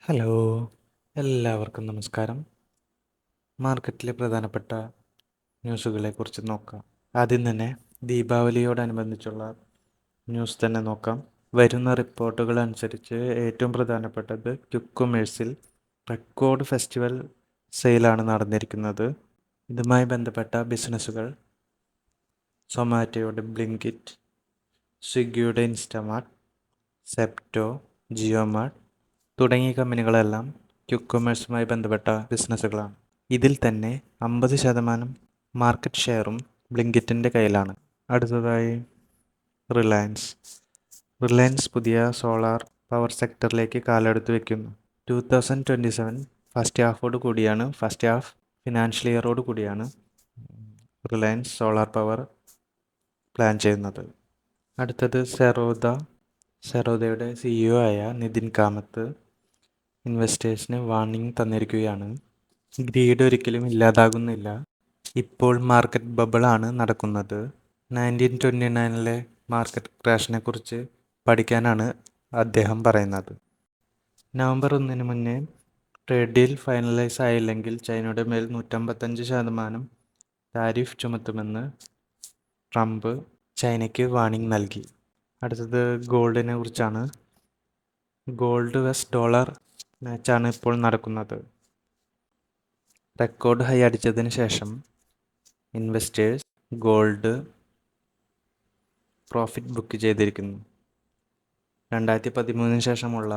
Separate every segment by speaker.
Speaker 1: Hello, എല്ലാവർക്കും നമസ്കാരം. മാർക്കറ്റിലെ പ്രധാനപ്പെട്ട ന്യൂസുകളെക്കുറിച്ച് നോക്കാം. ആദ്യം തന്നെ ദീപാവലിയോടനുബന്ധിച്ചുള്ള ന്യൂസ് തന്നെ നോക്കാം. വരുന്ന റിപ്പോർട്ടുകൾ അനുസരിച്ച് ഏറ്റവും പ്രധാനപ്പെട്ടത് ക്വിക്ക് കൊമേഴ്സിൽ റെക്കോർഡ് ഫെസ്റ്റിവൽ സെയിലാണ് നടന്നിരിക്കുന്നത്. ഇതുമായി ബന്ധപ്പെട്ട ബിസിനസ്സുകൾ സൊമാറ്റോയുടെ ബ്ലിങ്കിറ്റ്, സ്വിഗ്ഗിയുടെ ഇൻസ്റ്റമാർട്ട്, സെപ്റ്റോ, ജിയോമാർട്ട് തുടങ്ങിയ കമ്പനികളെല്ലാം ക്വിക്ക് കൊമേഴ്സുമായി ബന്ധപ്പെട്ട ബിസിനസ്സുകളാണ്. ഇതിൽ തന്നെ 50% മാർക്കറ്റ് ഷെയറും ബ്ലിങ്കിറ്റിൻ്റെ കയ്യിലാണ്. അടുത്തതായി റിലയൻസ് പുതിയ സോളാർ പവർ സെക്ടറിലേക്ക് കാലെടുത്ത് വയ്ക്കുന്നു. 2027 ഫസ്റ്റ് ഹാഫ് ഫിനാൻഷ്യൽ ഇയറോട് കൂടിയാണ് റിലയൻസ് സോളാർ പവർ പ്ലാൻ ചെയ്യുന്നത്. അടുത്തത് സെറോദയുടെ CEO ആയ നിതിൻ കാമത്ത് ഇൻവെസ്റ്റേഴ്സിന് വാർണിംഗ് തന്നിരിക്കുകയാണ്. ഗ്രീഡ് ഒരിക്കലും ഇല്ലാതാകുന്നില്ല. ഇപ്പോൾ മാർക്കറ്റ് ബബിളാണ് നടക്കുന്നത്. 1929 മാർക്കറ്റ് ക്രാഷിനെ കുറിച്ച് പഠിക്കാനാണ് അദ്ദേഹം പറയുന്നത്. നവംബർ 1 മുന്നേ ട്രേഡ് ഡീൽ ഫൈനലൈസ് ആയില്ലെങ്കിൽ ചൈനയുടെ മേൽ 155% താരിഫ് ചുമത്തുമെന്ന് ട്രംപ് ചൈനയ്ക്ക് വാർണിംഗ് നൽകി. അടുത്തത് ഗോൾഡിനെ കുറിച്ചാണ്. ഗോൾഡ് വെസ്റ്റ് ഡോളർ മാച്ചാണ് ഇപ്പോൾ നടക്കുന്നത്. റെക്കോർഡ് ഹൈ അടിച്ചതിന് ശേഷം ഇൻവെസ്റ്റേഴ്സ് ഗോൾഡ് പ്രോഫിറ്റ് ബുക്ക് ചെയ്തിരിക്കുന്നു. 2013 ശേഷമുള്ള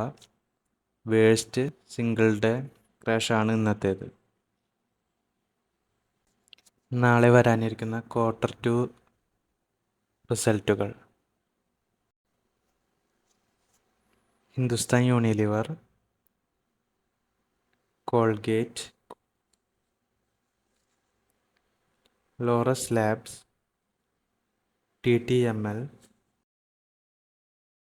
Speaker 1: വേഴ്സ്റ്റ് സിംഗിൾ ഡേ ക്രാഷാണ് ഇന്നത്തേത്. നാളെ വരാനിരിക്കുന്ന Q2 റിസൾട്ടുകൾ. Hindustan Unilever, Colgate, Laurus Labs, TTML,